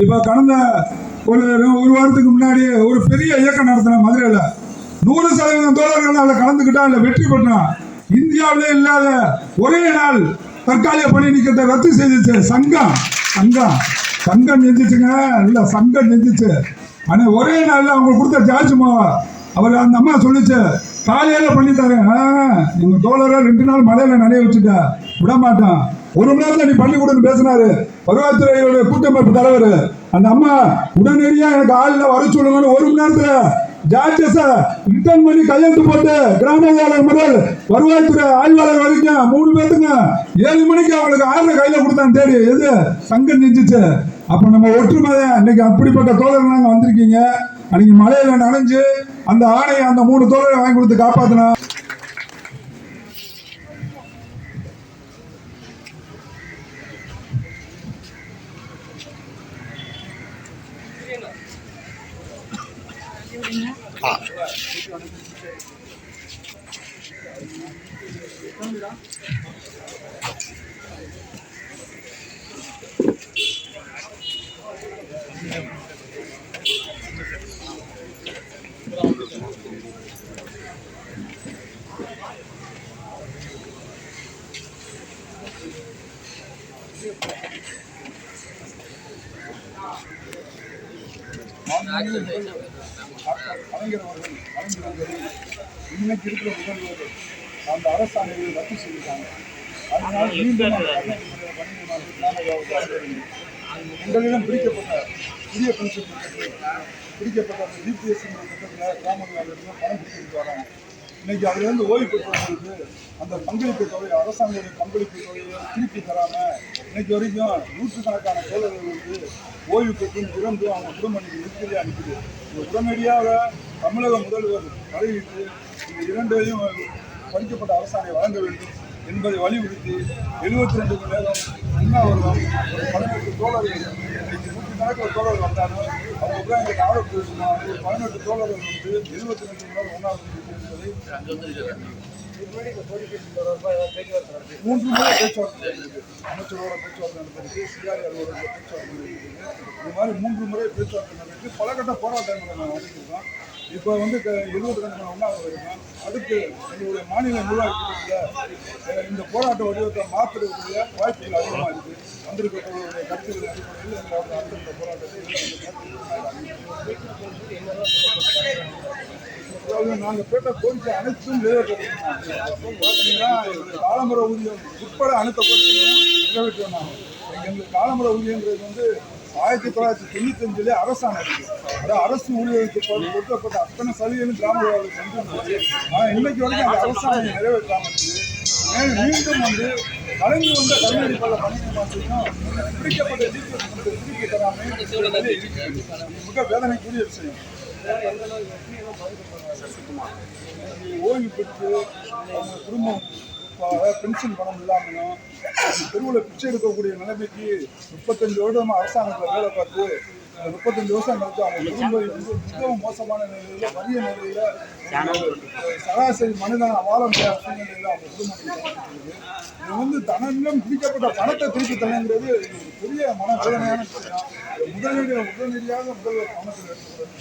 இப்ப கடந்த ஒரு வாரத்துக்கு முன்னாடி ஒரு பெரிய இயக்கம் நடத்தின மதுரையில் 100% தோழர்கள் அதில் கலந்துக்கிட்டா அதில் வெற்றி பெற்றான். இந்தியாவிலே இல்லாத ஒரே நாள் தற்காலிக பணி நீக்கத்தை ரத்து செய்துச்சு. சங்கம் செஞ்சிச்சுங்க, இல்லை சங்கம் செஞ்சிச்சு. ஆனால் ஒரே நாளில் அவங்க கொடுத்த ஜார்ஜ் மாவா அவர் அந்த அம்மா சொல்லிச்சு, காலையில் பண்ணி தரேன், எங்கள் தோழரை 2 நாள் மழையில் நனைய வச்சுட்ட, விட மாட்டான். 1 மணி நேரத்தில் நீ பண்ணி கொடுன்னு பேசினாரு வருவாய்த்துறையுடைய கூட்டமைப்பு தலைவர். அந்த அம்மா உடனடியாக எனக்கு ஆளில் வர சொல்லுங்கன்னு 1 மணி நேரத்தில் ஜார்ஜஸை ரிட்டர்ன் பண்ணி கையெழுத்து போட்டு கிராம முதல் வருவாய்த்துறை ஆய்வாளர் வரைக்கும் 3 பேருங்க 7 மணிக்கு அவங்களுக்கு ஆறுல கையில் கொடுத்தாங்க தேடி. எது சங்கம் செஞ்சிச்சு. அப்போ நம்ம ஒற்றுமை இன்னைக்கு அப்படிப்பட்ட தோழர்கள் நாங்கள் வந்திருக்கீங்க. அன்னைக்கு மழையில நனைஞ்சு அந்த ஆணையை அந்த 3 தோழரை வாங்கி கொடுத்து காப்பாத்தினா. இன்னைக்கு இருக்கிற முதல்வர் அந்த அரசாணையை ரத்து செய்திருக்காங்க. அதனால மீண்டும் எங்களிடம் பிடிக்கப்பட்ட புதிய பென்ஷன் பிடிக்கப்பட்ட அந்த ஜிபிஎஸ் திட்டத்தில் கிராமங்களிலிருந்து பணம் பிடிச்சிட்டு வராங்க. இன்னைக்கு அதுலேருந்து ஓய்வு பெற்றவங்களுக்கு அந்த பங்களிப்பு தொகை, அரசாங்கத்துடைய பங்களிப்பு தொகையை திருப்பி தராமல் இன்னைக்கு வரைக்கும் 100கணக்கான தோழர்களுக்கு ஓய்வு பெற்று இறந்து அவங்க குடும்பம் இருக்கிறதே அனுப்பிது. இது உடனடியாக தமிழக முதல்வர் தலையிட்டு இந்த 2ஐயும் பறிக்கப்பட்ட அரசாணை வழங்க வேண்டும் என்பதை வலியுறுத்தி 72 மணி நேரம் உண்ணாவிரதம் 18 தோழர்கள், இன்னைக்கு 100கணக்கில் தோழர்கள் வந்தாலும் அவங்க கூட எங்களுக்கு ஆரோக்கிய 18 தோழர்கள் 72 மணி நேரம் உண்ணாவிரதம் என்பதை 3 முறை பேச்சுவார்த்தை நடந்திருக்கு. அமைச்சரோட பேச்சுவார்த்தை நடந்திருக்கு, சிஆர்ஐ அலுவலரோட பேச்சுவார்த்தை நடந்திருக்கு. இது மாதிரி 3 முறை பேச்சுவார்த்தை நடந்திருக்கு. பல கட்ட போராட்டங்களை நாங்கள் நடத்திருக்கோம். இப்போ 22 உண்ணாவிரதம் இருக்கோம். அடுத்து எங்களுடைய மாநில நிர்வாகத்தில் இந்த போராட்ட வடிவத்தை மாற்றுறதுக்குரிய வாய்ப்புகள் அதிகமாக இருக்குது. வந்திருக்கக்கூடிய கருத்துக்கள் அடிப்படையில் எங்களோட அடுத்த போராட்டத்தை நாங்கள் கேட்ட கோரிக்கை அனைத்தும் பார்த்தீங்கன்னா காலமுறை ஊதியம் உட்பட அனைத்த கோரிக்கைகளும் நிறைவேற்றுவோம். நாங்கள் எங்களுக்கு காலமுறை ஊதியங்கிறது 1995 அரசாணை இருக்குது. அதாவது அரசு ஊழியருக்கு கொடுக்கப்பட்ட அத்தனை சலுகைகளும் கிராம செஞ்சு, ஆனால் இன்னைக்கு வரைக்கும் அந்த அரசாணையை நிறைவேற்றாமல் இருக்குது. மீண்டும் கலைஞர் வந்த கல்வியடிப்பாள பணியை மாற்றியும் பிடிக்கப்பட்ட திருப்பி தராமல் மிக வேதனைக்குரிய விஷயம். ஓய்வு பெற்று அவங்க குடும்பம் பென்ஷன் பணம் இல்லாமலும் தெருவில் பிச்சை எடுக்கக்கூடிய நிலைமைக்கு 35 வருடமாக அரசாங்கத்தில் வேலை பார்த்து 35 வருஷம் கழிச்சு அவங்க குடும்பம் மிகவும் மோசமான நிலையில், வறிய நிலையில், சராசரி மனிதன் வாழ முடியாத சூழ்நிலையில் அவங்க குடும்பம் இது தன்னிடம் பிடிக்கப்பட்ட பணத்தை திருப்பி தரங்கிறது பெரிய மனவேதனையான விஷயம். உடனடியாக முதல்வர் கவனத்தில் எடுத்துக்கிறது.